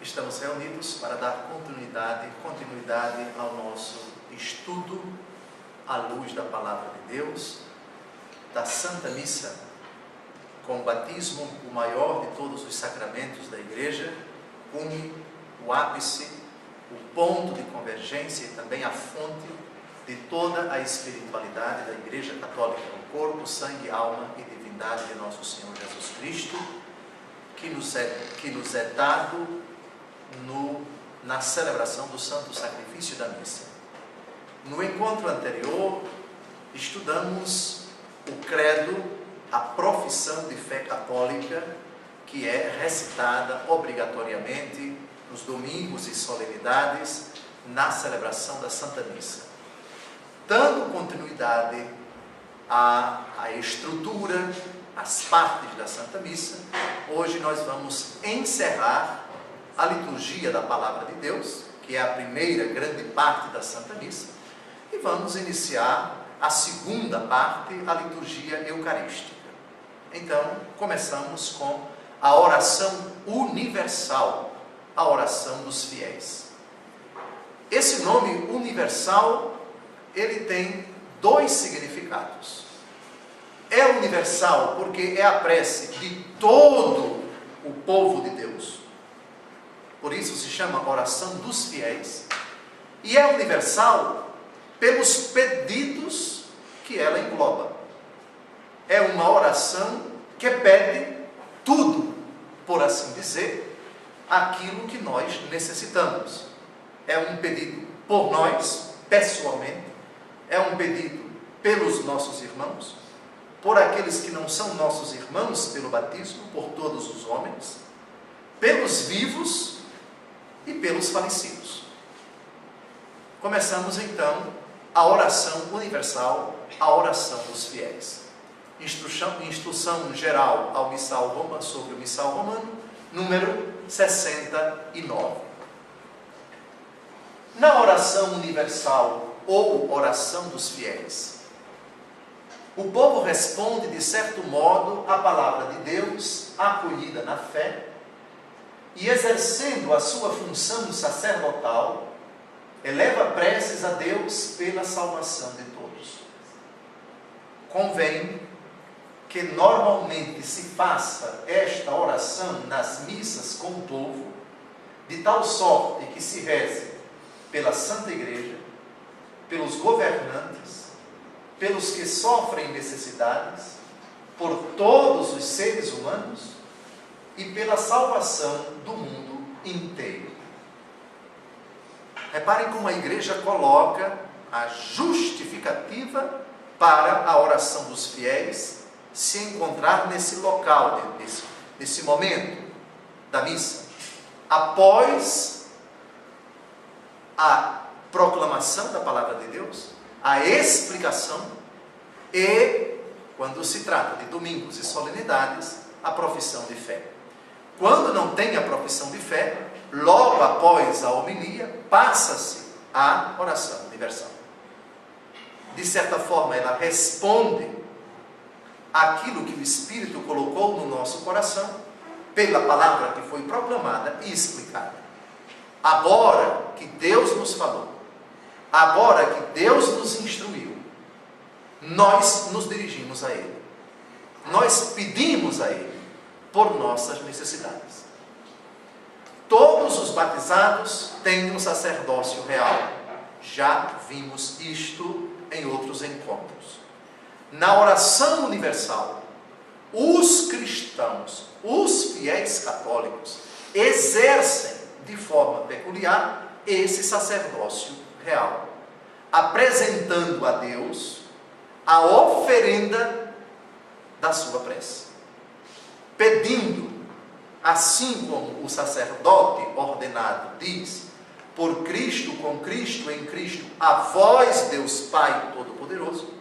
estamos reunidos para dar continuidade ao nosso estudo à luz da Palavra de Deus, da Santa Missa, com o batismo, o maior de todos os sacramentos da Igreja, cume, o ápice, o ponto de convergência e também a fonte de toda a espiritualidade da Igreja Católica, o corpo, sangue, alma e divindade de nosso Senhor Jesus Cristo, que nos é dado na celebração do Santo Sacrifício da Missa. No encontro anterior, estudamos o credo, a profissão de fé católica, que é recitada obrigatoriamente nos domingos e solenidades na celebração da Santa Missa. Dando continuidade à estrutura, às partes da Santa Missa, hoje nós vamos encerrar a liturgia da Palavra de Deus, que é a primeira grande parte da Santa Missa, e vamos iniciar a segunda parte, a liturgia eucarística. Então, começamos com a oração universal, a oração dos fiéis. Esse nome universal, ele tem dois significados. É universal porque é a prece de todo o povo de Deus. Por isso se chama oração dos fiéis. E é universal pelos pedidos que ela engloba. É uma oração que pede tudo, por assim dizer, aquilo que nós necessitamos. É um pedido por nós, pessoalmente, é um pedido pelos nossos irmãos, por aqueles que não são nossos irmãos pelo batismo, por todos os homens, pelos vivos e pelos falecidos. Começamos então a oração universal, a oração dos fiéis. Instrução geral ao missal romano, sobre o missal romano, número 69. Na oração universal ou oração dos fiéis, o povo responde, de certo modo, à palavra de Deus, acolhida na fé, e exercendo a sua função sacerdotal, eleva preces a Deus pela salvação de todos. Convém que normalmente se faça esta oração nas missas com o povo, de tal sorte que se reze pela Santa Igreja, pelos governantes, pelos que sofrem necessidades, por todos os seres humanos e pela salvação do mundo inteiro. Reparem como a Igreja coloca a justificativa para a oração dos fiéis se encontrar nesse local, nesse momento da missa, após a proclamação da palavra de Deus, a explicação e, quando se trata de domingos e solenidades, a profissão de fé. Quando não tem a profissão de fé, logo após a homilia, passa-se à oração universal. De certa forma, ela responde àquilo que o Espírito colocou no nosso coração, pela palavra que foi proclamada e explicada. Agora que Deus nos falou, agora que Deus nos instruiu, nós nos dirigimos a Ele. Nós pedimos a Ele por nossas necessidades. Todos os batizados têm um sacerdócio real. Já vimos isto em outros encontros. Na oração universal, os cristãos, os fiéis católicos, exercem de forma peculiar esse sacerdócio real, apresentando a Deus a oferenda da sua prece, pedindo, assim como o sacerdote ordenado diz, por Cristo, com Cristo, em Cristo, a vós, Deus Pai Todo-Poderoso,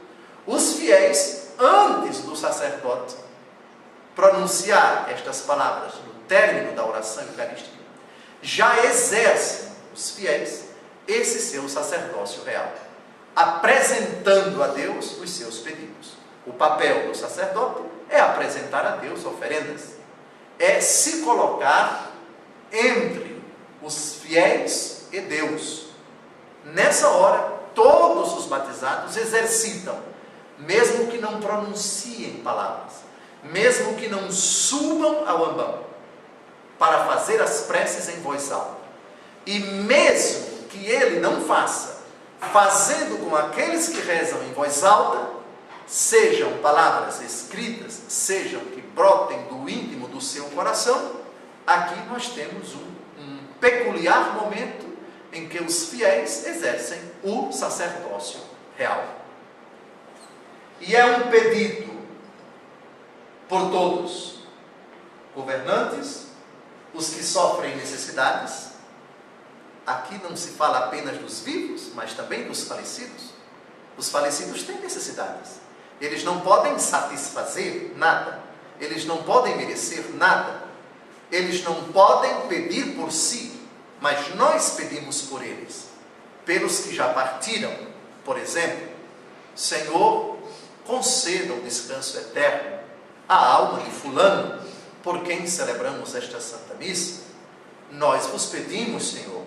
os fiéis, antes do sacerdote pronunciar estas palavras no término da oração eucarística, já exercem os fiéis esse seu sacerdócio real, apresentando a Deus os seus pedidos. O papel do sacerdote é apresentar a Deus oferendas, é se colocar entre nessa hora, todos os batizados exercitam, mesmo que não pronunciem palavras, mesmo que não subam ao ambão, para fazer as preces em voz alta. E mesmo que ele não faça, fazendo com aqueles que rezam em voz alta, sejam palavras escritas, sejam que brotem do íntimo do seu coração, aqui nós temos um peculiar momento em que os fiéis exercem o sacerdócio real. E é um pedido por todos, governantes, os que sofrem necessidades. Aqui não se fala apenas dos vivos, mas também dos falecidos. Os falecidos têm necessidades. Eles não podem satisfazer nada. Eles não podem merecer nada. Eles não podem pedir por si, mas nós pedimos por eles. Pelos que já partiram, por exemplo, Senhor, conceda o descanso eterno à alma de fulano, por quem celebramos esta Santa Missa. Nós vos pedimos, Senhor,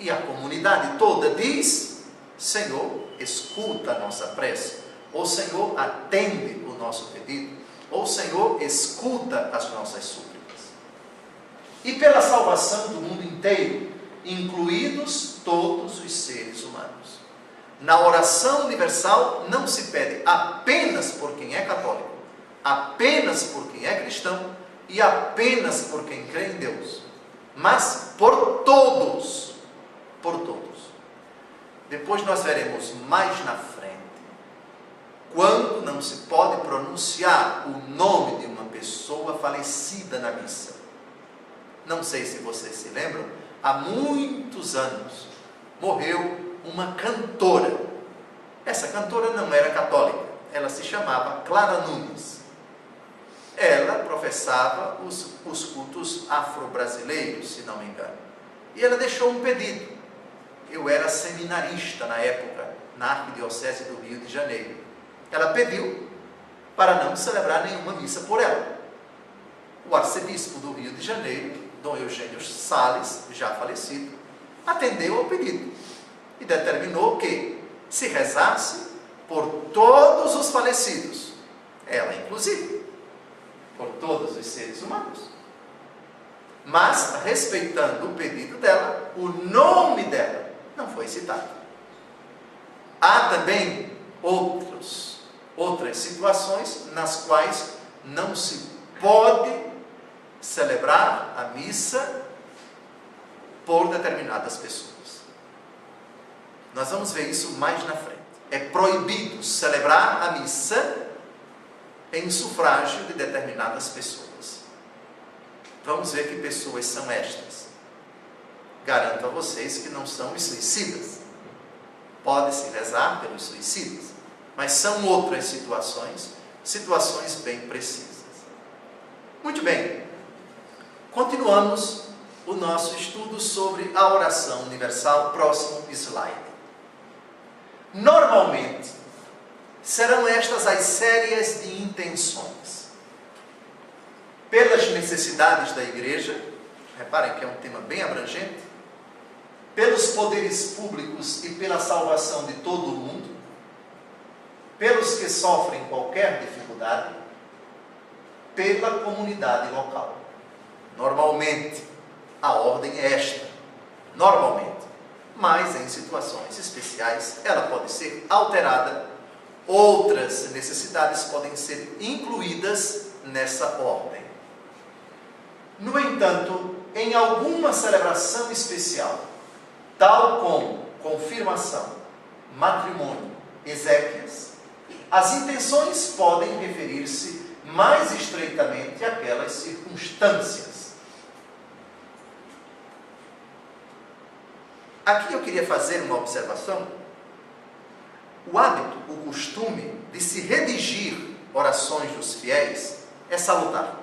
e a comunidade toda diz: Senhor, escuta a nossa prece, ou Senhor, atende o nosso pedido, ou Senhor, escuta as nossas súplicas. E pela salvação do mundo inteiro, incluídos todos os seres humanos. Na oração universal não se pede apenas por quem é católico, apenas por quem é cristão e apenas por quem crê em Deus, mas por todos, por todos. Depois nós veremos mais na frente, quando não se pode pronunciar o nome de uma pessoa falecida na missa. Não sei se vocês se lembram, há muitos anos morreu uma cantora. Essa cantora não era católica, ela se chamava Clara Nunes. Ela professava os cultos afro-brasileiros, se não me engano. E ela deixou um pedido. Eu era seminarista na época, na Arquidiocese do Rio de Janeiro. Ela pediu para não celebrar nenhuma missa por ela. O arcebispo do Rio de Janeiro, Dom Eugênio Salles, já falecido, atendeu ao pedido e determinou que se rezasse por todos os falecidos, ela inclusive, por todos os seres humanos, mas respeitando o pedido dela, o nome dela não foi citado. Há também outras situações nas quais não se pode celebrar a missa por determinadas pessoas. Nós vamos ver isso mais na frente. É proibido celebrar a missa em sufrágio de determinadas pessoas. Vamos ver que pessoas são estas. Garanto a vocês que não são os suicidas. Pode-se rezar pelos suicidas, mas são outras situações bem precisas. Muito bem, continuamos o nosso estudo sobre a oração universal, próximo slide. Normalmente, serão estas as séries de intenções. Pelas necessidades da igreja, reparem que é um tema bem abrangente, pelos poderes públicos e pela salvação de todo o mundo, pelos que sofrem qualquer dificuldade, pela comunidade local. Normalmente, a ordem é esta, normalmente, mas em situações especiais ela pode ser alterada, outras necessidades podem ser incluídas nessa ordem. No entanto, em alguma celebração especial, tal como confirmação, matrimônio, exéquias, as intenções podem referir-se mais estreitamente àquelas circunstâncias. Aqui eu queria fazer uma observação. O hábito, o costume de se redigir orações dos fiéis é salutar.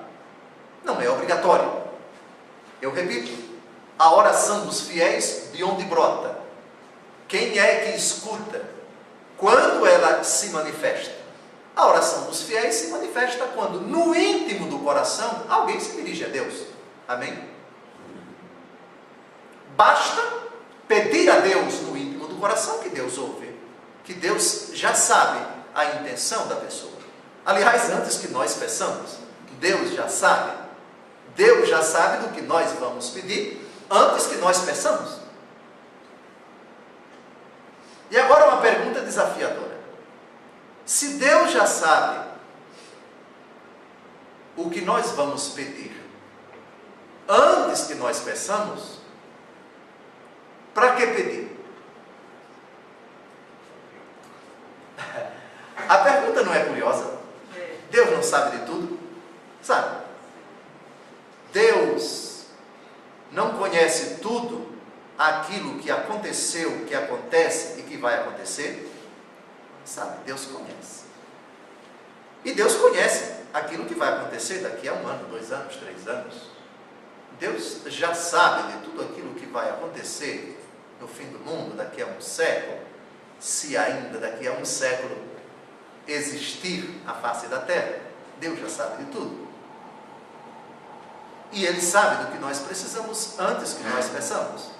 Não é obrigatório. Eu repito, a oração dos fiéis de onde brota? Quem é que escuta? Quando ela se manifesta? A oração dos fiéis se manifesta quando, no íntimo do coração, alguém se dirige a Deus. Amém? Basta pedir a Deus no íntimo do coração que Deus ouve, que Deus já sabe a intenção da pessoa. Aliás, antes que nós peçamos, Deus já sabe. Deus já sabe do que nós vamos pedir antes que nós peçamos. E agora uma pergunta desafiadora. Se Deus já sabe o que nós vamos pedir antes que nós peçamos, para que pedir? A pergunta não é curiosa? Deus não sabe de tudo? Sabe? Deus não conhece tudo aquilo que aconteceu, que acontece e que vai acontecer? Sabe? Deus conhece. E Deus conhece aquilo que vai acontecer daqui a 1 ano, 2 anos, 3 anos. Deus já sabe de tudo aquilo que vai acontecer no fim do mundo, daqui a 1 século, se ainda daqui a 1 século existir a face da terra. Deus já sabe de tudo. E Ele sabe do que nós precisamos antes que nós peçamos.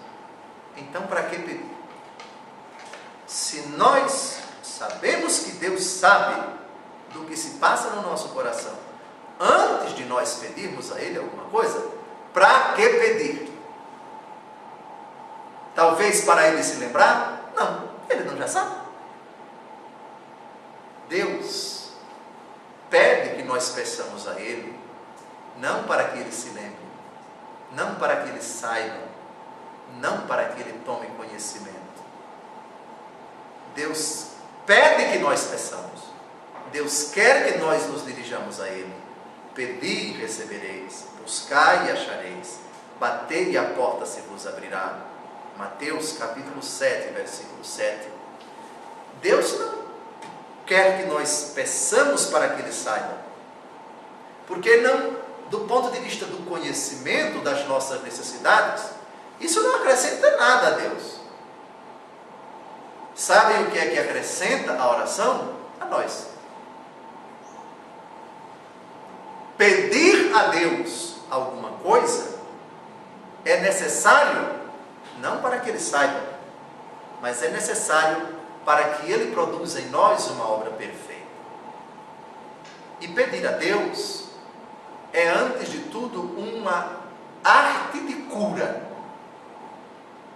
Então, para que pedir? Se nós sabemos que Deus sabe do que se passa no nosso coração antes de nós pedirmos a Ele alguma coisa, para que pedir? Talvez para Ele se lembrar? Não, Ele não já sabe. Deus pede que nós peçamos a Ele, não para que Ele se lembre, não para que Ele saiba, não para que Ele tome conhecimento. Deus pede que nós peçamos. Deus quer que nós nos dirijamos a Ele. Pedi e recebereis, buscai e achareis, batei e a porta se vos abrirá. Mateus capítulo 7, versículo 7. Deus não quer que nós peçamos para que Ele saiba, porque não, do ponto de vista do conhecimento das nossas necessidades, isso não acrescenta nada a Deus. Sabem o que é que acrescenta a oração? A nós. Pedir a Deus alguma coisa é necessário, não para que Ele saiba, mas é necessário para que Ele produza em nós uma obra perfeita. E pedir a Deus é, antes de tudo, uma arte de cura,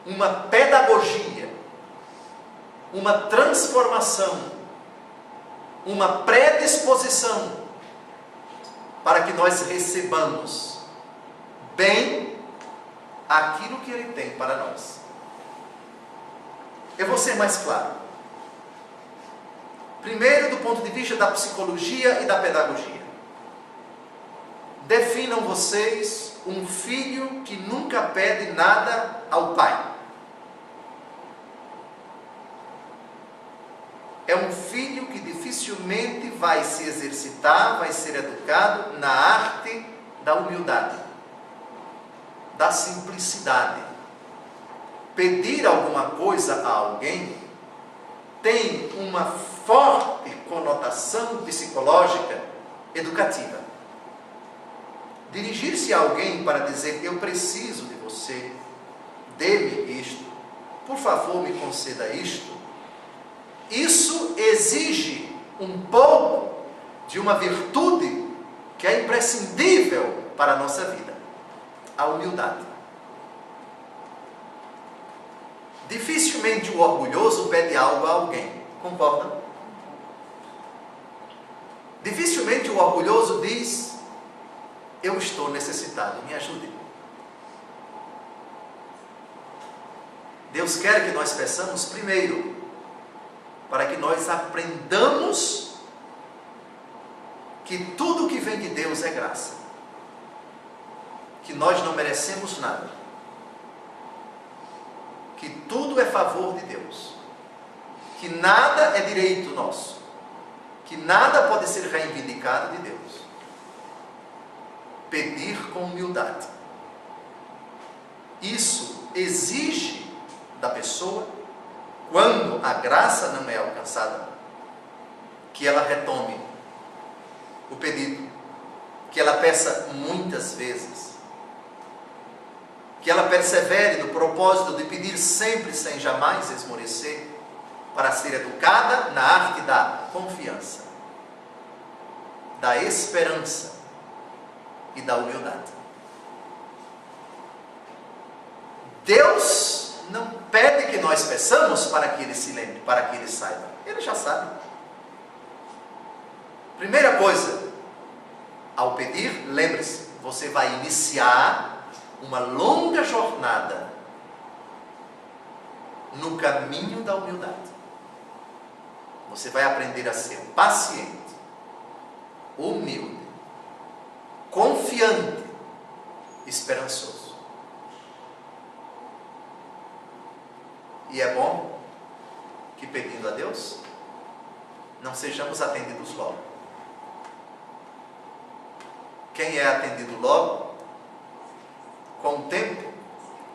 uma pedagogia, uma transformação, uma predisposição para que nós recebamos bem aquilo que Ele tem para nós. Eu vou ser mais claro. Primeiro, do ponto de vista da psicologia e da pedagogia. Definam vocês um filho que nunca pede nada ao pai. É um filho que dificilmente vai se exercitar, vai ser educado na arte da humildade, da simplicidade. Pedir alguma coisa a alguém tem uma forte conotação psicológica educativa. Dirigir-se a alguém para dizer: eu preciso de você, dê-me isto, por favor me conceda isto, isso exige um pouco de uma virtude que é imprescindível para a nossa vida: a humildade. Dificilmente o orgulhoso pede algo a alguém, concordam? Dificilmente o orgulhoso diz: eu estou necessitado, me ajude. Deus quer que nós peçamos primeiro, para que nós aprendamos que tudo que vem de Deus é graça, que nós não merecemos nada, que tudo é favor de Deus, que nada é direito nosso, que nada pode ser reivindicado de Deus. Pedir com humildade. Isso exige da pessoa, quando a graça não é alcançada, que ela retome o pedido, que ela peça muitas vezes. que ela persevere no propósito de pedir sempre sem jamais esmorecer, para ser educada na arte da confiança, da esperança e da humildade. Deus não pede que nós peçamos para que Ele se lembre, para que Ele saiba. Ele já sabe. Primeira coisa, ao pedir, lembre-se, você vai iniciar uma longa jornada no caminho da humildade. Você vai aprender a ser paciente, humilde, confiante, esperançoso. E é bom que, pedindo a Deus, não sejamos atendidos logo. Quem é atendido logo, com o tempo,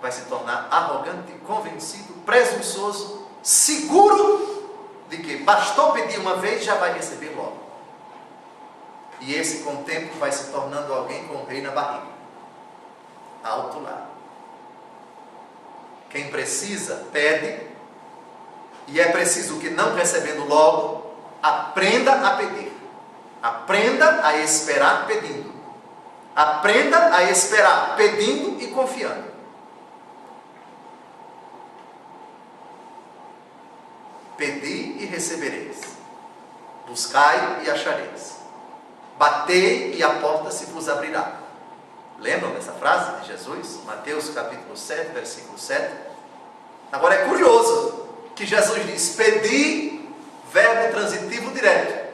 vai se tornar arrogante, convencido, presunçoso, seguro de que bastou pedir uma vez, já vai receber logo. E esse, com o tempo, vai se tornando alguém com o rei na barriga. Alto lá. Quem precisa, pede. E é preciso que, não recebendo logo, aprenda a pedir. Aprenda a esperar pedindo. Aprenda a esperar pedindo e confiando. Pedi e recebereis. Buscai e achareis. Batei e a porta se vos abrirá. Lembram dessa frase de Jesus? Mateus capítulo 7, versículo 7. Agora é curioso que Jesus diz: pedi, verbo transitivo direto.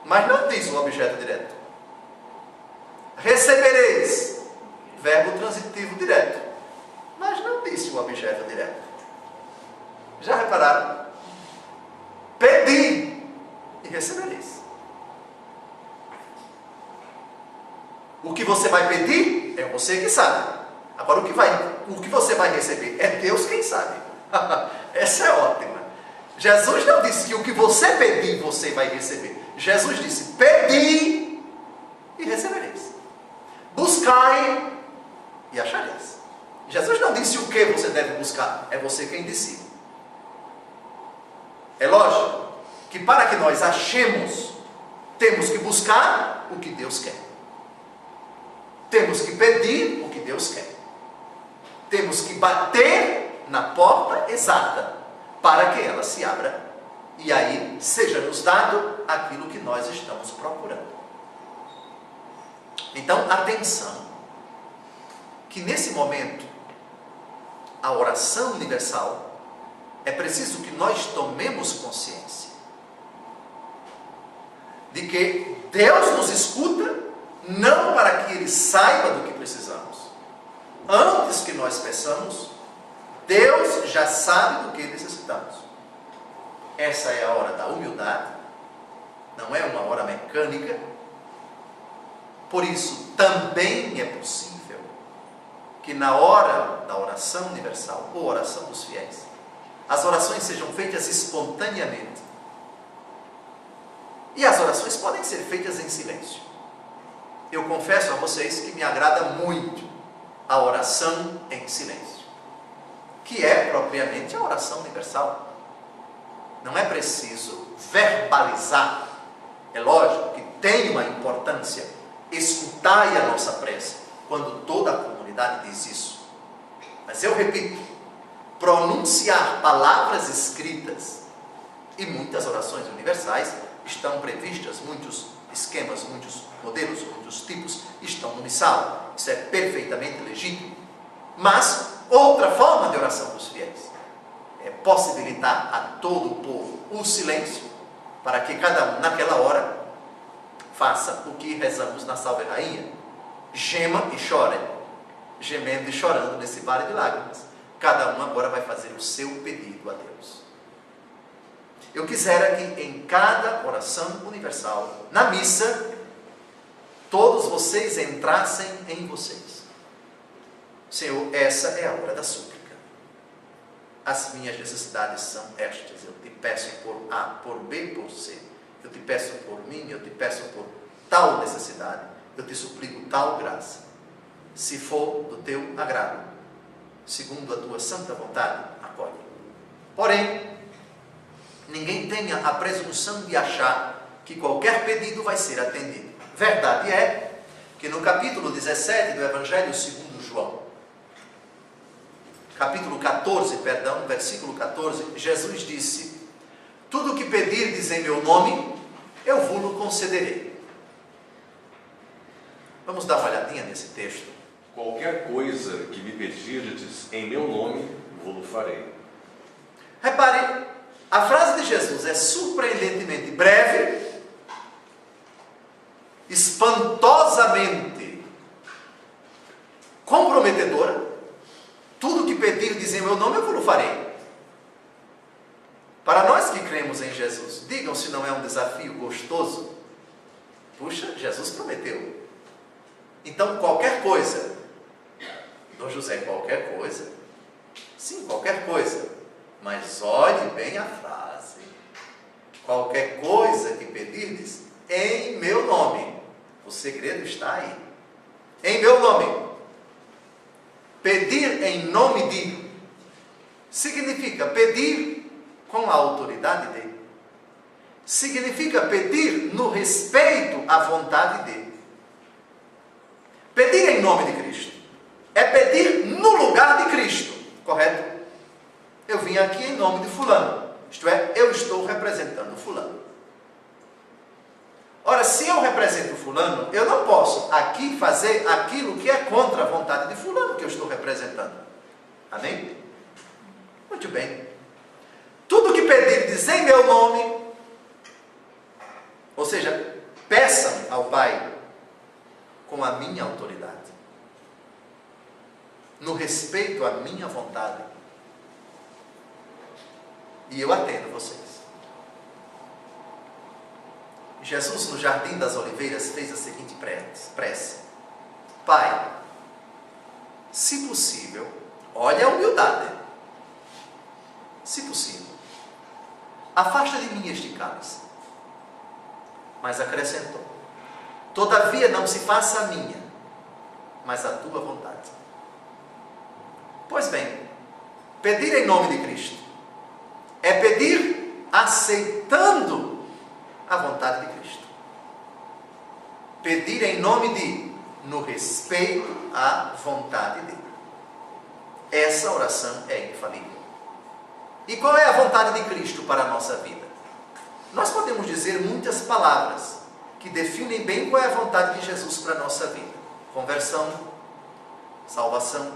Mas não diz o objeto direto. Recebereis, verbo transitivo direto. Mas não disse o objeto direto. Já repararam? Pedi e recebereis. O que você vai pedir é você que sabe. Agora o que você vai receber é Deus quem sabe. Essa é ótima. Jesus não disse que o que você pedir você vai receber. Jesus disse: pedi e recebereis. Buscai e achareis. Jesus não disse o que você deve buscar. É você quem decide. É lógico que para que nós achemos, temos que buscar o que Deus quer. Temos que pedir o que Deus quer. Temos que bater na porta exata para que ela se abra. E aí seja nos dado aquilo que nós estamos procurando. Então, atenção, que nesse momento, a oração universal, é preciso que nós tomemos consciência de que Deus nos escuta, não para que Ele saiba do que precisamos. Antes que nós peçamos, Deus já sabe do que necessitamos. Essa é a hora da humildade, não é uma hora mecânica. Por isso, também é possível que na hora da oração universal, ou oração dos fiéis, as orações sejam feitas espontaneamente. E as orações podem ser feitas em silêncio. Eu confesso a vocês que me agrada muito a oração em silêncio, que é propriamente a oração universal. Não é preciso verbalizar. É lógico que tem uma importância. Escutai a nossa prece, quando toda a comunidade diz isso. Mas eu repito, pronunciar palavras escritas, e muitas orações universais estão previstas, muitos esquemas, muitos modelos, muitos tipos estão no missal. Isso é perfeitamente legítimo. Mas outra forma de oração dos fiéis é possibilitar a todo o povo o silêncio, para que cada um naquela hora faça o que rezamos na Salve Rainha: gema e chore, gemendo e chorando nesse vale de lágrimas. Cada um agora vai fazer o seu pedido a Deus. Eu quisera que em cada oração universal, na missa, todos vocês entrassem em vocês. Senhor, essa é a hora da súplica. As minhas necessidades são estas. Eu te peço por A, por B, por C. Eu te peço por mim, eu te peço por tal necessidade. Eu te suplico tal graça. se for do teu agrado, segundo a tua santa vontade, acolhe. Porém, ninguém tenha a presunção de achar que qualquer pedido vai ser atendido. Verdade é que no capítulo 17 do Evangelho segundo João, capítulo 14, versículo 14, Jesus disse: tudo o que pedirdes em meu nome, eu vos concederei. Vamos dar uma olhadinha nesse texto. Qualquer coisa que me pedirdes em meu nome, vou-lo farei. Repare, a frase de Jesus é surpreendentemente breve, espantosamente comprometedora. Tudo que pedirdes em meu nome, eu vos farei. Para nós que cremos em Jesus, digam se não é um desafio gostoso. Puxa, Jesus prometeu. Então, qualquer coisa, Dom José, qualquer coisa, sim, qualquer coisa, mas olhe bem a frase: qualquer coisa que pedirdes em meu nome. O segredo está aí. Em meu nome. Pedir em nome de significa pedir com a autoridade de. Significa pedir no respeito à vontade de. Pedir em nome de Cristo é pedir no lugar de Cristo, correto? Eu vim aqui em nome de fulano, isto é, eu estou representando fulano. Ora, se eu represento fulano, eu não posso aqui fazer aquilo que é contra a vontade de fulano que eu estou representando. Amém? Muito bem. Tudo que pedirdes em meu nome, ou seja, peçam ao Pai com a minha autoridade, no respeito à minha vontade, e eu atendo vocês. Jesus, no Jardim das Oliveiras, fez a seguinte prece: Pai, se possível, olha a humildade, se possível, afasta de mim este cálice. Mas acrescentou: todavia não se faça a minha, mas a tua vontade. Pois bem, pedir em nome de Cristo é pedir aceitando a vontade de Cristo. Pedir em nome de, no respeito à vontade dele. Essa oração é infalível. E qual é a vontade de Cristo para a nossa vida? Nós podemos dizer muitas palavras que definem bem qual é a vontade de Jesus para a nossa vida: conversão, salvação,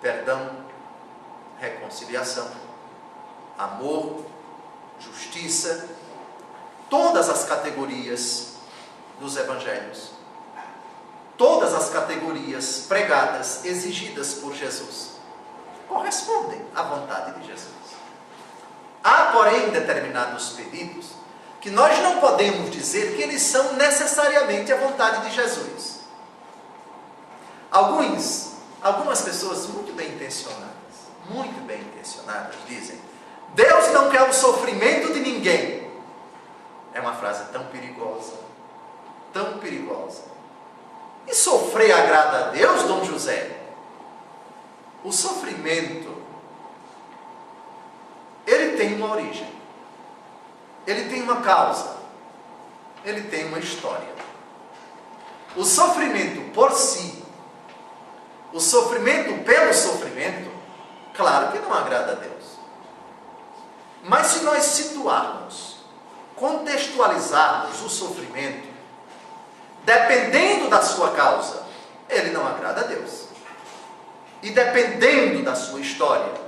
perdão, reconciliação, amor, justiça, todas as categorias dos evangelhos, todas as categorias pregadas, exigidas por Jesus, correspondem à vontade de Jesus. Há, porém, determinados pedidos que nós não podemos dizer que eles são necessariamente a vontade de Jesus. Algumas pessoas muito bem intencionadas dizem: Deus não quer o sofrimento de ninguém. É uma frase tão perigosa, tão perigosa. E sofrer agrada a Deus, Dom José? O sofrimento, ele tem uma origem, ele tem uma causa, ele tem uma história. O sofrimento por si, o sofrimento pelo sofrimento, claro que não agrada a Deus. Mas se nós situarmos, contextualizarmos o sofrimento, dependendo da sua causa, ele não agrada a Deus. E dependendo da sua história,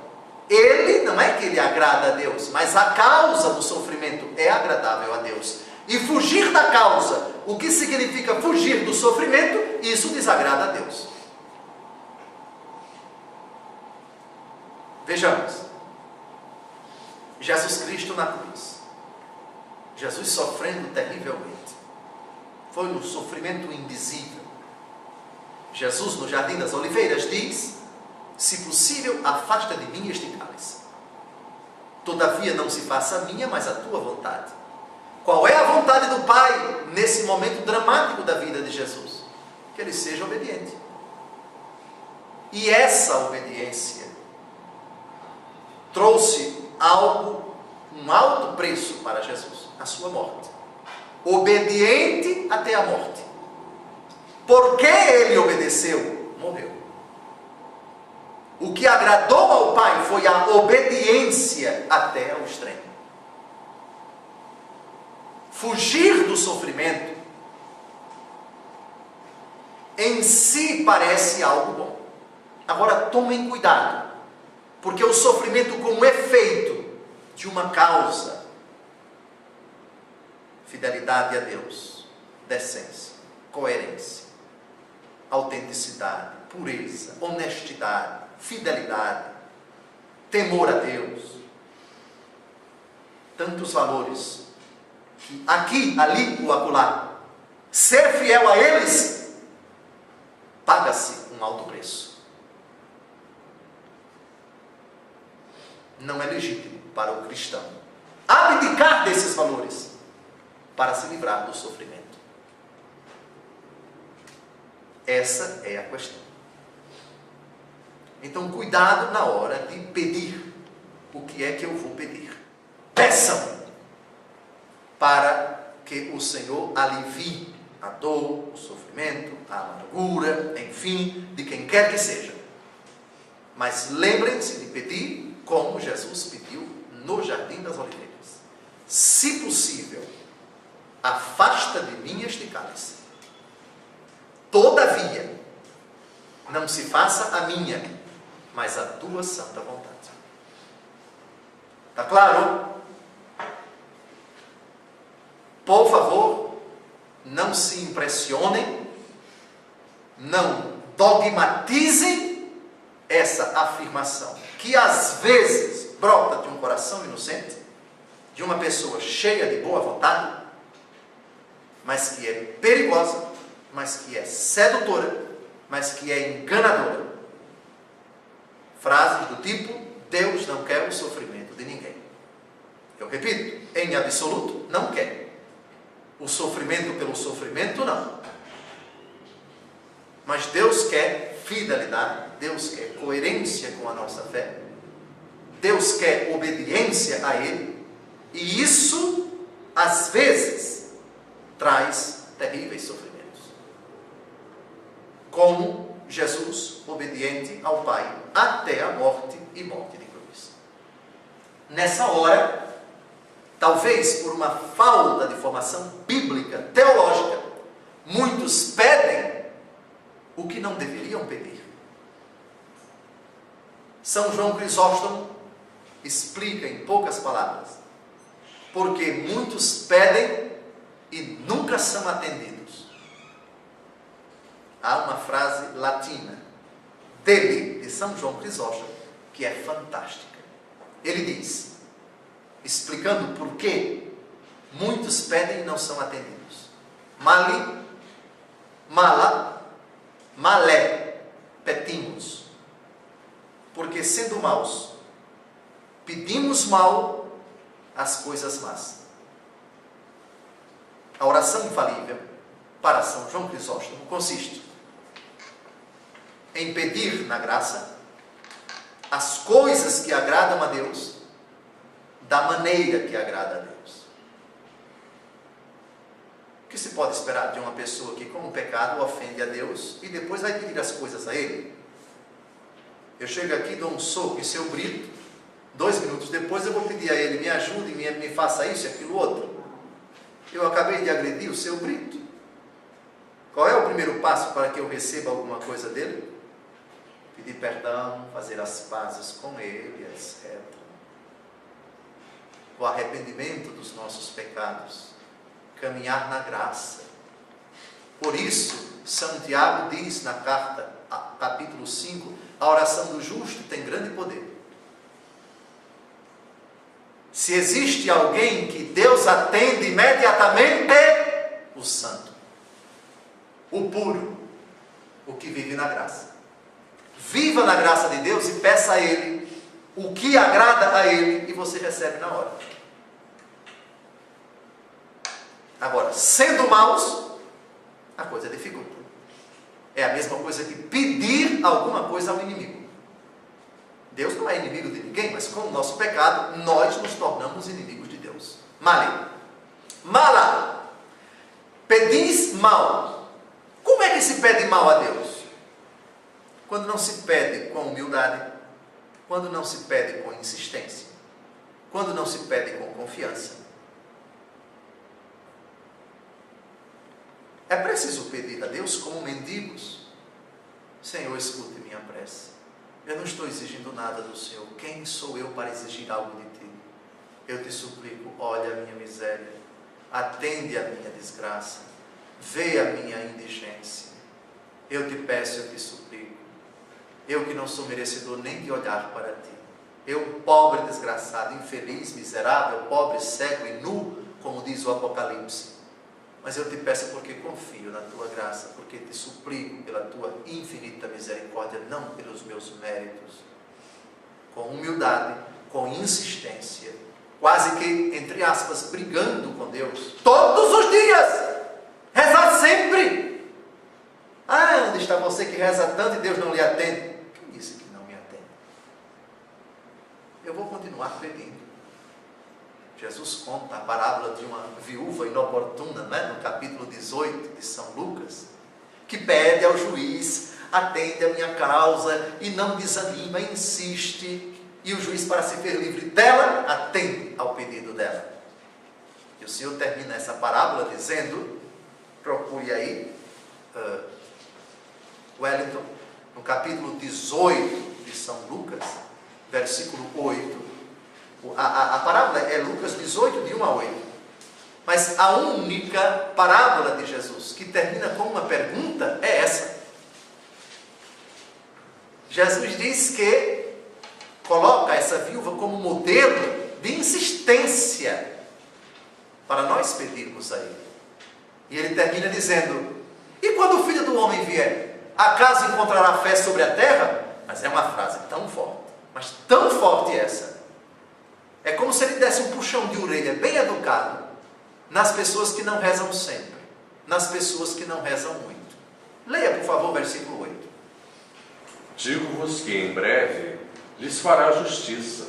ele não é que ele agrada a Deus, mas a causa do sofrimento é agradável a Deus. E fugir da causa, o que significa fugir do sofrimento, isso desagrada a Deus. Vejamos, Jesus Cristo na cruz, Jesus sofrendo terrivelmente, foi um sofrimento indizível. Jesus, no Jardim das Oliveiras, diz: se possível, afasta de mim este cálice. Todavia não se faça a minha, mas a tua vontade. Qual é a vontade do Pai nesse momento dramático da vida de Jesus? Que ele seja obediente. E essa obediência trouxe algo, um alto preço para Jesus, a sua morte. Obediente até a morte. Porque ele obedeceu, morreu. O que agradou ao Pai foi a obediência até ao extremo. Fugir do sofrimento em si parece algo bom. Agora tomem cuidado, porque o sofrimento como efeito de uma causa, fidelidade a Deus, decência, coerência, autenticidade, pureza, honestidade, fidelidade, temor a Deus, tantos valores que aqui, ali ou acolá, ser fiel a eles, paga-se um alto preço. Não é legítimo para o cristão abdicar desses valores para se livrar do sofrimento. Essa é a questão. Então, cuidado na hora de pedir. O que é que eu vou pedir? Peçam para que o Senhor alivie a dor, o sofrimento, a amargura, enfim, de quem quer que seja. Mas lembrem-se de pedir como Jesus pediu no Jardim das Oliveiras. Se possível, afasta de mim este cálice. Todavia, não se faça a minha, mas a tua santa vontade. Está claro? Por favor, não se impressionem, não dogmatizem essa afirmação, que às vezes brota de um coração inocente, de uma pessoa cheia de boa vontade, mas que é perigosa, mas que é sedutora, mas que é enganadora. Frases do tipo: Deus não quer o sofrimento de ninguém. Eu repito, em absoluto, não quer. O sofrimento pelo sofrimento, não. Mas Deus quer fidelidade, Deus quer coerência com a nossa fé, Deus quer obediência a Ele, e isso, às vezes, traz terríveis sofrimentos. Como Jesus, obediente ao Pai, até a morte e morte de cruz. Nessa hora, talvez por uma falta de formação bíblica, teológica, muitos pedem o que não deveriam pedir. São João Crisóstomo explica em poucas palavras, porque muitos pedem e nunca são atendidos. Há uma frase latina dele, de São João Crisóstomo, que é fantástica. Ele diz, explicando por que muitos pedem e não são atendidos: mali, mala, malé, petimos. Porque sendo maus, pedimos mal as coisas más. A oração infalível para São João Crisóstomo consiste em pedir na graça as coisas que agradam a Deus da maneira que agrada a Deus. O que se pode esperar de uma pessoa que com o pecado ofende a Deus e depois vai pedir as coisas a Ele? Eu chego aqui, dou um soco em seu brito, 2 minutos depois eu vou pedir a Ele: me ajude, me faça isso e aquilo outro. Eu acabei de agredir o seu brito. Qual é o primeiro passo para que eu receba alguma coisa dele? Pedir perdão, fazer as pazes com ele, etc. O arrependimento dos nossos pecados, caminhar na graça. Por isso, São Tiago diz na carta, capítulo 5, a oração do justo tem grande poder. Se existe alguém que Deus atende imediatamente, o santo, o puro, o que vive na graça. Viva na graça de Deus e peça a Ele o que agrada a Ele, e você recebe na hora. Agora, sendo maus, a coisa dificulta. é a mesma coisa que pedir alguma coisa ao inimigo. Deus não é inimigo de ninguém, mas com o nosso pecado, nós nos tornamos inimigos de Deus. Male. Mala. Pedis mal. Como é que se pede mal a Deus? Quando não se pede com humildade, quando não se pede com insistência, quando não se pede com confiança. É preciso pedir a Deus como mendigos. Senhor, escute minha prece. Eu não estou exigindo nada do Senhor. Quem sou eu para exigir algo de Ti? Eu te suplico, olha a minha miséria, atende a minha desgraça, vê a minha indigência. Eu te peço, eu te suplico. Eu que não sou merecedor nem de olhar para Ti. Eu, pobre, desgraçado, infeliz, miserável, pobre, cego e nu, como diz o Apocalipse. Mas eu te peço porque confio na Tua graça, porque te suplico pela Tua infinita misericórdia, não pelos meus méritos. Com humildade, com insistência, quase que, entre aspas, brigando com Deus, todos os dias, rezar sempre. Ah, onde está você que reza tanto e Deus não lhe atende? Quem disse que não me atende? Eu vou continuar pedindo. Jesus conta a parábola de uma viúva inoportuna, no capítulo 18 de São Lucas, que pede ao juiz, atende a minha causa e não desanima, insiste, e o juiz, para se ver livre dela, atende ao pedido dela. E o Senhor termina essa parábola dizendo, procure aí, Wellington, no capítulo 18 de São Lucas, versículo 8, a parábola é Lucas 18, de 1 a 8. Mas a única parábola de Jesus que termina com uma pergunta é essa. Jesus diz que coloca essa viúva como modelo de insistência para nós pedirmos a Ele. E Ele termina dizendo, e quando o Filho do Homem vier, acaso encontrará fé sobre a terra? Mas é uma frase tão forte, mas tão forte essa. É como se ele desse um puxão de orelha bem educado nas pessoas que não rezam sempre, nas pessoas que não rezam muito. Leia, por favor, o versículo 8. Digo-vos que em breve lhes fará justiça,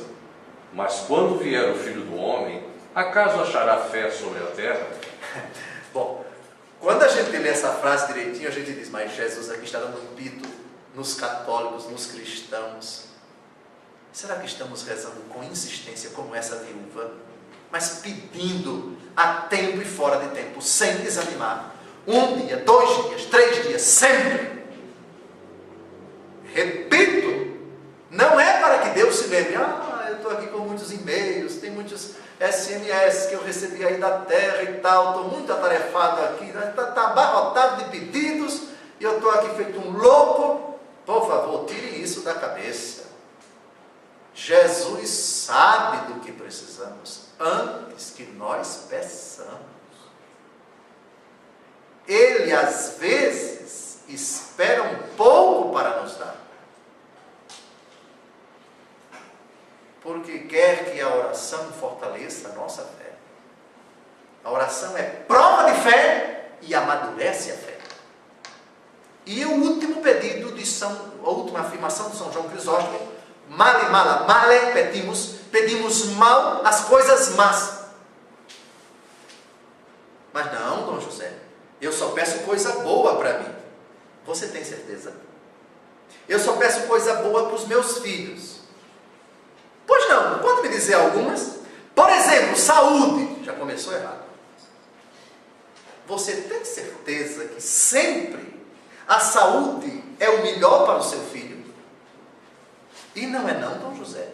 mas quando vier o Filho do Homem, acaso achará fé sobre a terra? Bom, quando a gente lê essa frase direitinho, a gente diz, mas Jesus aqui está dando um pito nos católicos, nos cristãos. Será que estamos rezando com insistência como essa viúva? Mas pedindo a tempo e fora de tempo, sem desanimar. 1 dia, 2 dias, 3 dias, sempre. Repito, não é para que Deus se lembre, eu estou aqui com muitos e-mails, tem muitos SMS que eu recebi aí da terra e tal, estou muito atarefado aqui, está abarrotado de pedidos, e eu estou aqui feito um louco. Por favor, tire isso da cabeça. Jesus sabe do que precisamos antes que nós peçamos. Ele, às vezes, espera um pouco para nos dar. Porque quer que a oração fortaleça a nossa fé. A oração é prova de fé e amadurece a fé. E o último pedido a última afirmação de São João Crisóstomo, male, pedimos mal as coisas más. Mas não, Dom José, eu só peço coisa boa para mim. Você tem certeza? Eu só peço coisa boa para os meus filhos. Pois não, pode me dizer algumas? Por exemplo, saúde. Já começou errado. Você tem certeza que sempre a saúde é o melhor para o seu filho? E não é não, Dom José.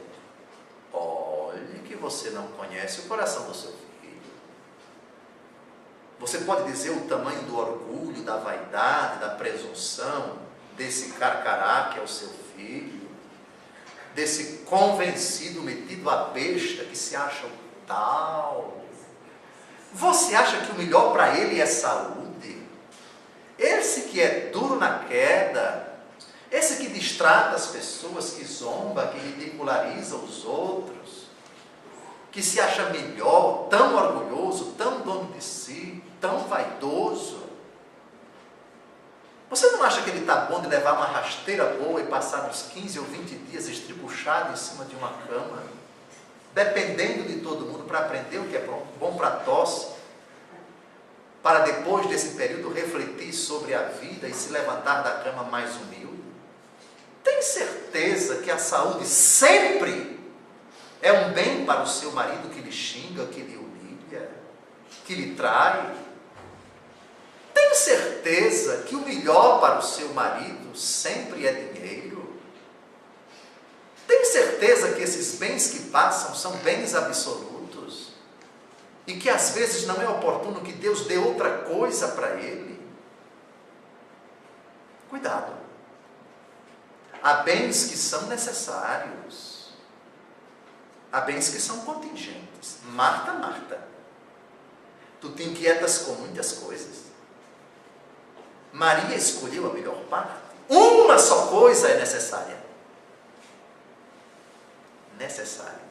Olhe que você não conhece o coração do seu filho. Você pode dizer o tamanho do orgulho, da vaidade, da presunção desse carcará que é o seu filho, desse convencido metido à besta que se acha o tal. Você acha que o melhor para ele é saúde? Esse que é duro na queda, esse que distrata as pessoas, que zomba, que ridiculariza os outros, que se acha melhor, tão orgulhoso, tão dono de si, tão vaidoso. Você não acha que ele está bom de levar uma rasteira boa e passar uns 15 ou 20 dias estribuchado em cima de uma cama, dependendo de todo mundo para aprender o que é bom para a tosse, para depois desse período refletir sobre a vida e se levantar da cama mais humilde? Tem certeza que a saúde sempre é um bem para o seu marido que lhe xinga, que lhe humilha, que lhe trai? Tem certeza que o melhor para o seu marido sempre é dinheiro? Tem certeza que esses bens que passam são bens absolutos? E que às vezes não é oportuno que Deus dê outra coisa para ele? Cuidado. Há bens que são necessários. Há bens que são contingentes. Marta, Marta, tu te inquietas com muitas coisas. Maria escolheu a melhor parte. Uma só coisa é necessária. Necessária.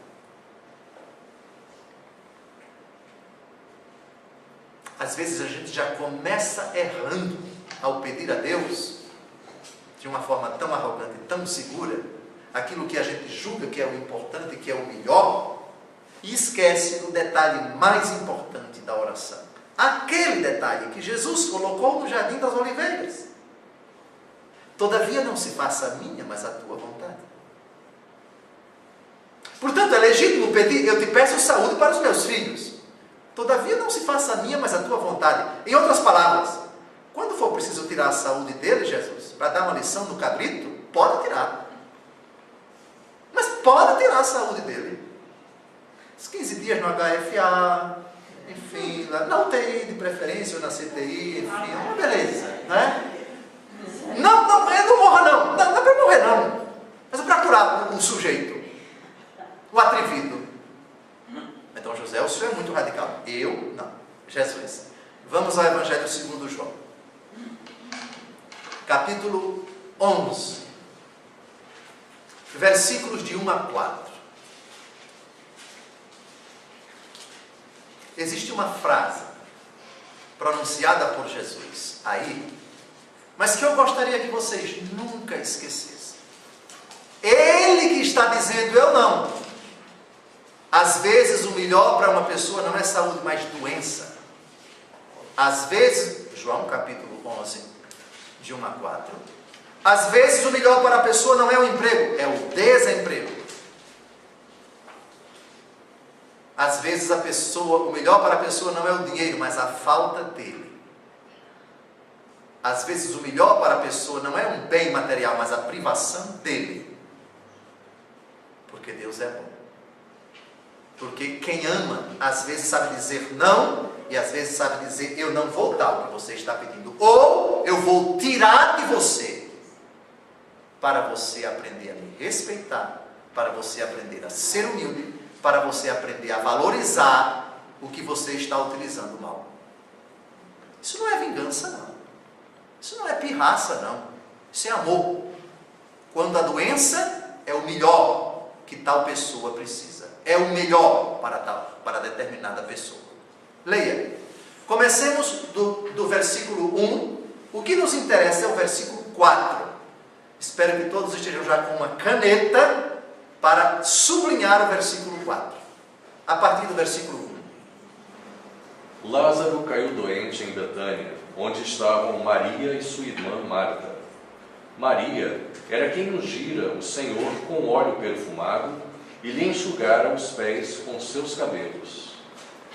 Às vezes a gente já começa errando ao pedir a Deus, de uma forma tão arrogante, tão segura, aquilo que a gente julga que é o importante, que é o melhor, e esquece do detalhe mais importante da oração. Aquele detalhe que Jesus colocou no Jardim das Oliveiras. Todavia não se faça a minha, mas a tua vontade. Portanto, é legítimo pedir, eu te peço saúde para os meus filhos. Todavia não se faça a minha, mas a tua vontade. Em outras palavras, quando for preciso tirar a saúde dele, Jesus, para dar uma lição no cabrito, pode tirar. Mas pode tirar a saúde dele. Os 15 dias no HFA, enfim, na UTI de preferência ou na CTI, enfim, é uma beleza, né? Não, ele não morra não, não é para morrer não, mas é para curar o sujeito, o atrevido. Então José, o senhor é muito radical. Eu, não, Jesus. Vamos ao Evangelho segundo João, capítulo 11, versículos de 1 a 4. Existe uma frase pronunciada por Jesus aí, mas que eu gostaria que vocês nunca esquecessem. Ele que está dizendo, eu não. Às vezes o melhor para uma pessoa não é saúde, mas doença. Às vezes, João capítulo 11, de 1 a 4, às vezes o melhor para a pessoa não é o emprego, é o desemprego. Às vezes o melhor para a pessoa não é o dinheiro, mas a falta dele. Às vezes o melhor para a pessoa não é um bem material, mas a privação dele. Porque Deus é bom. Porque quem ama, às vezes sabe dizer não, e às vezes sabe dizer, eu não vou dar o que você está pedindo, ou eu vou tirar de você, para você aprender a me respeitar, para você aprender a ser humilde, para você aprender a valorizar o que você está utilizando mal. Isso não é vingança, não. Isso não é pirraça, não. Isso é amor. Quando a doença é o melhor que tal pessoa precisa. É o melhor para determinada pessoa. Leia. Comecemos do versículo 1. O que nos interessa é o versículo 4. Espero que todos estejam já com uma caneta para sublinhar o versículo 4. A partir do versículo 1. Lázaro caiu doente em Betânia, onde estavam Maria e sua irmã Marta. Maria era quem ungira o Senhor com óleo perfumado e lhe enxugara os pés com seus cabelos.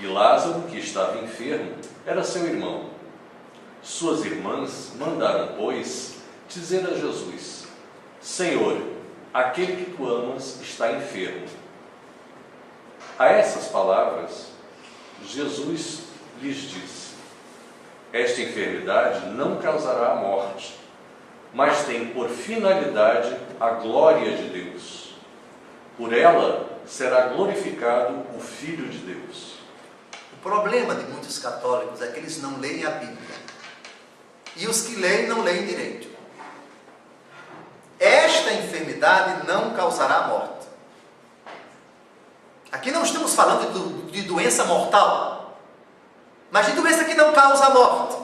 E Lázaro, que estava enfermo, era seu irmão. Suas irmãs mandaram, pois, dizer a Jesus: Senhor, aquele que tu amas está enfermo. A essas palavras, Jesus lhes disse: esta enfermidade não causará a morte, mas tem por finalidade a glória de Deus. Por ela será glorificado o Filho de Deus. O problema de muitos católicos é que eles não leem a Bíblia. E os que leem, não leem direito. Esta enfermidade não causará morte. Aqui não estamos falando de doença mortal, mas de doença que não causa morte.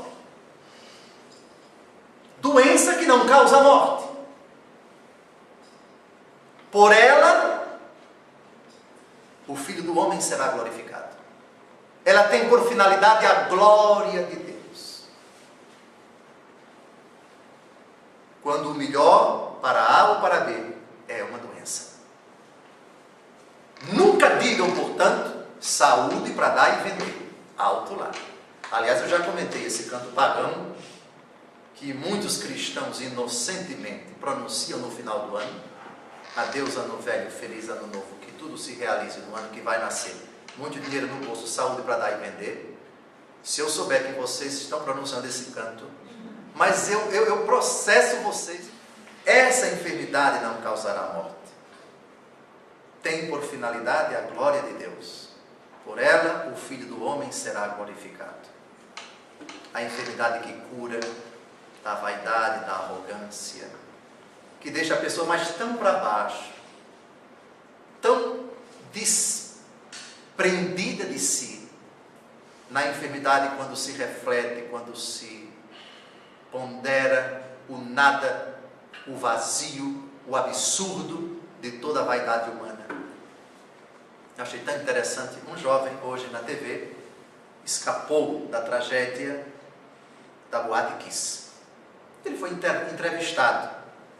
doença que não causa morte. Por ela, o Filho do Homem será glorificado. Ela tem por finalidade a glória de Deus. Quando o melhor para A ou para B é uma doença. Nunca digam, portanto, saúde para dar e vender. Alto lá. Aliás, eu já comentei esse canto pagão que muitos cristãos inocentemente pronunciam no final do ano. Adeus ano velho, feliz ano novo, que tudo se realize no ano que vai nascer. Muito dinheiro no bolso, saúde para dar e vender. Se eu souber que vocês estão pronunciando esse canto, mas eu processo vocês. Essa enfermidade não causará morte. Tem por finalidade a glória de Deus. Por ela, o Filho do Homem será glorificado. A enfermidade que cura da vaidade, da arrogância, que deixa a pessoa mais tão para baixo, tão desprendida de si. Na enfermidade, quando se reflete, quando se pondera o nada, o vazio, o absurdo de toda a vaidade humana. Eu achei tão interessante, um jovem hoje na TV escapou da tragédia da Boate Kiss. Ele foi entrevistado.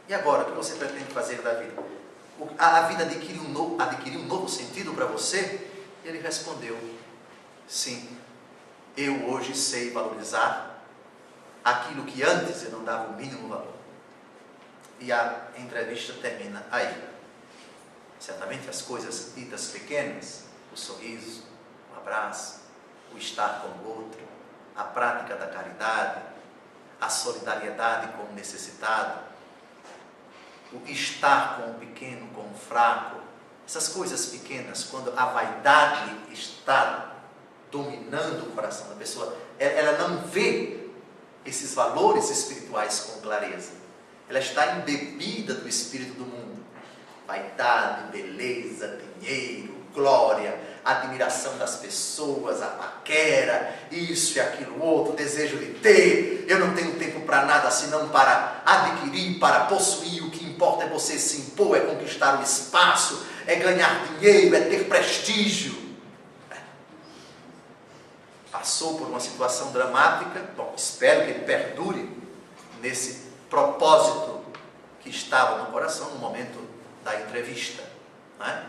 E agora, o que você pretende fazer da vida? A vida adquiriu um novo sentido para você? Ele respondeu, sim, eu hoje sei valorizar aquilo que antes eu não dava o mínimo valor. E a entrevista termina aí. Certamente as coisas ditas pequenas, o sorriso, o abraço, o estar com o outro, a prática da caridade, a solidariedade com o necessitado, o estar com o pequeno, com o fraco, essas coisas pequenas, quando a vaidade está dominando o coração da pessoa, ela não vê esses valores espirituais com clareza. Ela está embebida do espírito do mundo. Vaidade, beleza, dinheiro, glória, admiração das pessoas, a paquera, isso e aquilo outro, desejo de ter. Eu não tenho tempo para nada senão para adquirir, para possuir. O que importa é você se impor, é conquistar o espaço, é ganhar dinheiro, é ter prestígio. Passou por uma situação dramática. Bom, espero que ele perdure nesse propósito que estava no coração no momento da entrevista, não é?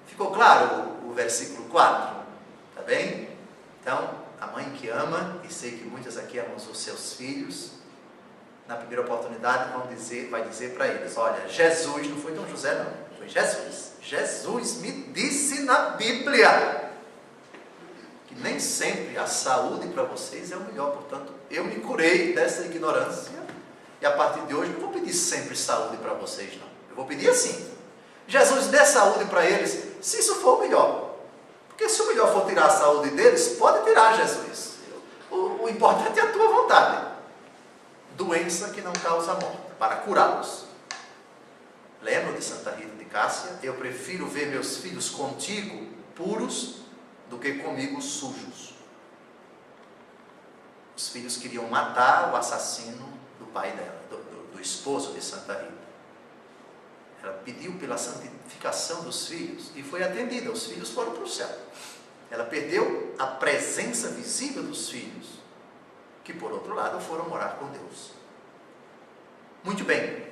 Ficou claro o versículo 4? Tá bem? Então, a mãe que ama, e sei que muitas aqui amam os seus filhos, na primeira oportunidade vai dizer para eles, olha, Jesus, não foi Dom José não, foi Jesus. Jesus me disse na Bíblia que nem sempre a saúde para vocês é o melhor, portanto, eu me curei dessa ignorância, e a partir de hoje não vou pedir sempre saúde para vocês não. Eu vou pedir assim, Jesus dê saúde para eles, se isso for o melhor. Porque se o melhor for tirar a saúde deles, pode tirar, Jesus. O importante é a tua vontade. Doença que não causa morte, para curá-los. Lembro de Santa Rita de Cássia, eu prefiro ver meus filhos contigo puros do que comigo sujos. Os filhos queriam matar o assassino do pai dela, do esposo de Santa Rita. Ela pediu pela santificação dos filhos e foi atendida. Os filhos foram para o céu. Ela perdeu a presença visível dos filhos, que por outro lado foram morar com Deus. Muito bem.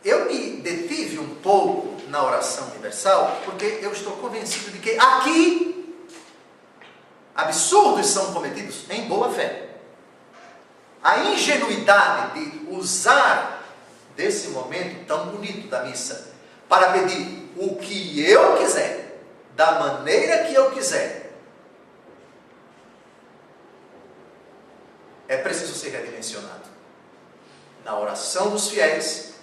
Eu me detive um pouco na oração universal, porque eu estou convencido de que aqui absurdos são cometidos em boa fé. A ingenuidade de usar desse momento tão bonito da missa para pedir o que eu quiser, da maneira que eu quiser, é preciso ser redimensionado. Na oração dos fiéis,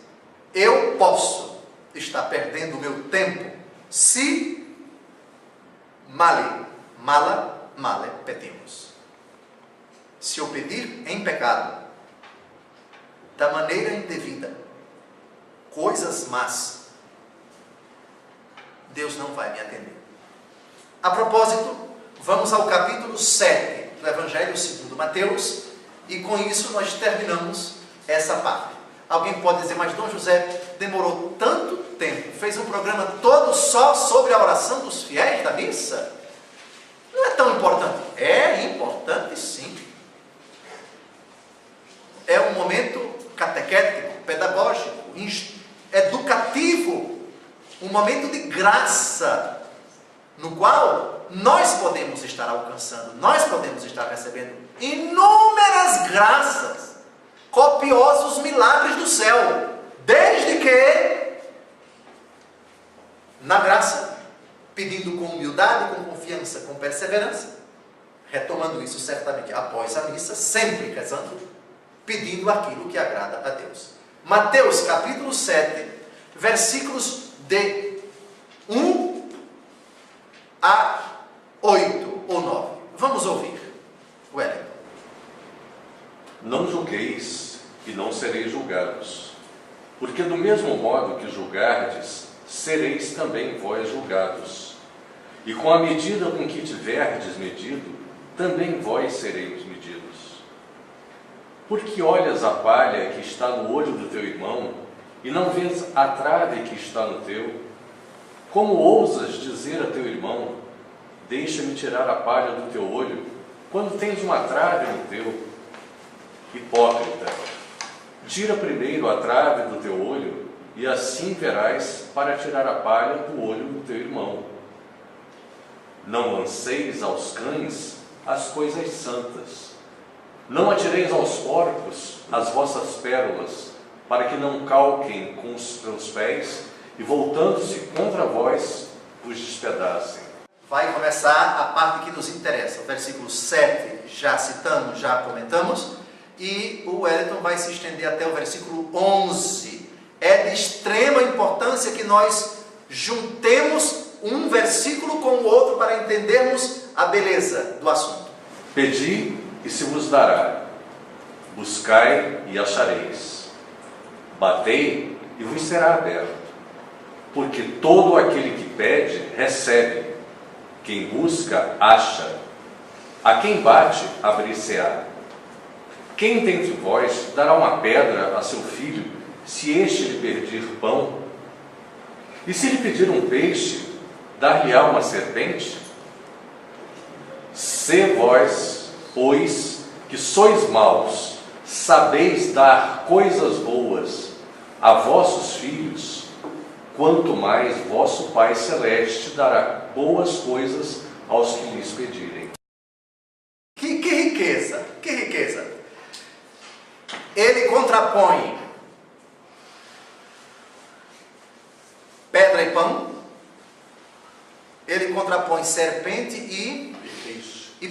eu posso estar perdendo o meu tempo se male pedimos. Se eu pedir em pecado, da maneira indevida, coisas más, Deus não vai me atender. A propósito, vamos ao capítulo 7 do Evangelho segundo Mateus, E com isso nós terminamos essa parte. Alguém pode dizer, mas Dom José demorou tanto tempo, fez um programa todo só sobre a oração dos fiéis da missa? Não é tão importante. É importante sim. É um momento catequético, pedagógico, educativo, um momento de graça, no qual nós podemos estar alcançando, nós podemos estar recebendo inúmeras graças, copiosos milagres do céu, desde que, na graça, pedindo com humildade, com confiança, com perseverança, retomando isso certamente após a missa, sempre rezando, pedindo aquilo que agrada a Deus. Mateus capítulo 7, versículos de 1 a 8 ou 9. Vamos ouvir. Wellington. Não julgueis e não sereis julgados, porque do mesmo modo que julgardes, sereis também vós julgados. E com a medida com que tiverdes medido, também vós sereis medidos. Porque olhas a palha que está no olho do teu irmão, e não vês a trave que está no teu? Como ousas dizer a teu irmão, deixa-me tirar a palha do teu olho, quando tens uma trave no teu? Hipócrita, tira primeiro a trave do teu olho, e assim verás para tirar a palha do olho do teu irmão. Não lanceis aos cães as coisas santas. Não atireis aos porcos as vossas pérolas, para que não calquem com os teus pés, e voltando-se contra vós, vos despedacem. Vai começar a parte que nos interessa. O versículo 7 já citamos, já comentamos, e o Wellington vai se estender até o versículo 11. É de extrema importância que nós juntemos um versículo com o outro para entendermos a beleza do assunto. Pedi e se vos dará, buscai e achareis, batei e vos será aberto, porque todo aquele que pede, recebe, quem busca, acha, a quem bate, abrir-se-á. Quem dentre vós dará uma pedra a seu filho, se este lhe pedir pão? E se lhe pedir um peixe, dar-lhe-á uma serpente? Se vós, pois, que sois maus, sabeis dar coisas boas a vossos filhos, quanto mais vosso Pai Celeste dará boas coisas aos que lhes pedirem. Que riqueza! Que riqueza! Ele contrapõe pedra e pão, ele contrapõe serpente e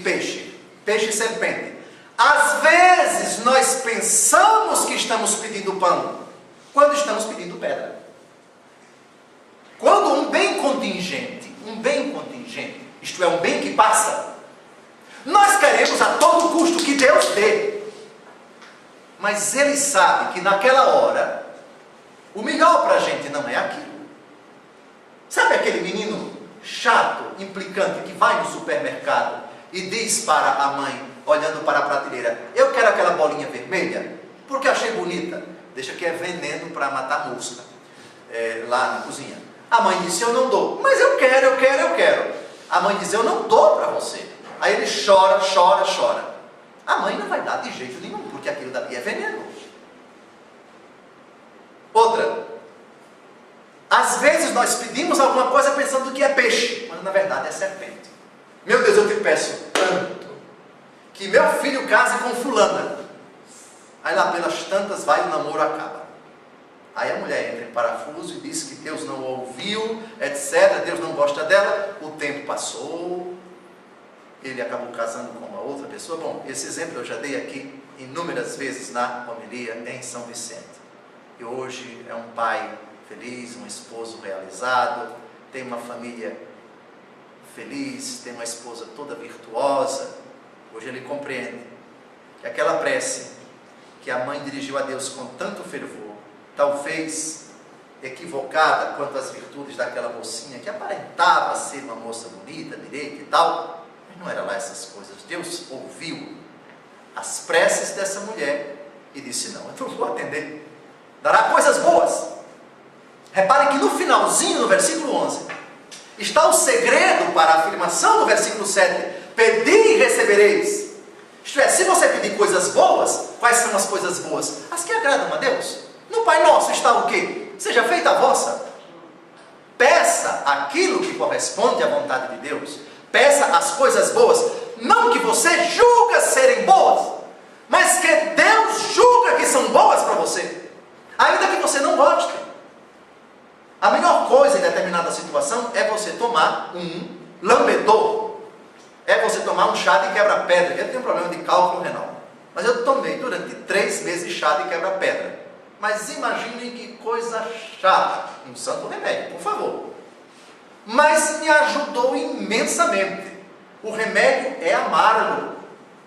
peixe. Peixe e serpente. Às vezes nós pensamos que estamos pedindo pão, quando estamos pedindo pedra. Quando um bem contingente, isto é, um bem que passa, nós queremos a todo custo que Deus dê. Mas Ele sabe que naquela hora, o melhor para a gente não é aquilo. Sabe aquele menino chato, implicante, que vai no supermercado e diz para a mãe, olhando para a prateleira, eu quero aquela bolinha vermelha, porque achei bonita. Deixa que é veneno para matar mosca, lá na cozinha. A mãe disse, eu não dou. Mas eu quero. A mãe diz, eu não dou para você. Aí ele chora. A mãe não vai dar de jeito nenhum, porque aquilo dali é veneno. Outra, às vezes nós pedimos alguma coisa pensando que é peixe, quando na verdade é serpente. Meu Deus, eu te peço tanto que meu filho case com fulana. Aí lá pelas tantas vai, o namoro acaba. Aí a mulher entra em parafuso e diz que Deus não ouviu, etc. Deus não gosta dela. O tempo passou, ele acabou casando com uma outra pessoa. Bom, esse exemplo eu já dei aqui inúmeras vezes na homilia em São Vicente. E hoje é um pai feliz, um esposo realizado, tem uma família feliz, tem uma esposa toda virtuosa. Hoje ele compreende que aquela prece que a mãe dirigiu a Deus com tanto fervor, talvez equivocada quanto às virtudes daquela mocinha que aparentava ser uma moça bonita, direita e tal, mas não era lá essas coisas. Deus ouviu as preces dessa mulher e disse: não, eu não vou atender. Dará coisas boas. Repare que no finalzinho, no versículo 11, está o segredo para a afirmação do versículo 7. Pedi e recebereis. Isto é, se você pedir coisas boas, quais são as coisas boas? As que agradam a Deus. No Pai Nosso está o quê? Seja feita a vossa. Peça aquilo que corresponde à vontade de Deus. Peça as coisas boas. Não que você julga serem boas, mas que Deus julga que são boas para você. Ainda que você não goste. A melhor coisa em determinada situação é você tomar um lambedor. É você tomar um chá de quebra-pedra. Eu tenho um problema de cálculo renal. Mas eu tomei durante 3 meses chá de quebra-pedra. Mas imaginem que coisa chata. Um santo remédio, por favor. Mas me ajudou imensamente. O remédio é amargo,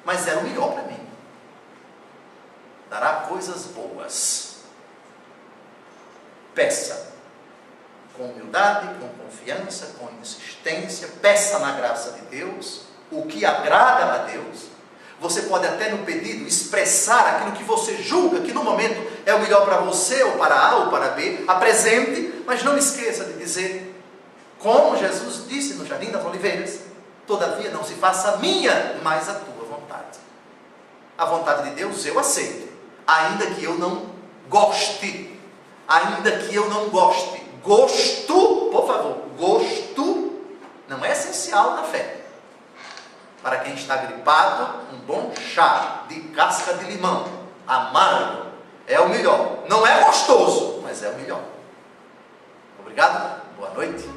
mas é o melhor para mim. Dará coisas boas. Peça. Com humildade, com confiança, com insistência. Peça na graça de Deus o que agrada a Deus. Você pode até no pedido expressar aquilo que você julga que no momento é o melhor para você, ou para A ou para B. Apresente, mas não esqueça de dizer, como Jesus disse no Jardim das Oliveiras: todavia não se faça a minha, mas a tua vontade. A vontade de Deus eu aceito, ainda que eu não goste. Ainda que eu não goste. Gosto, por favor, gosto não é essencial na fé. Para quem está gripado, um bom chá de casca de limão, amargo, é o melhor. Não é gostoso, mas é o melhor. Obrigado, boa noite.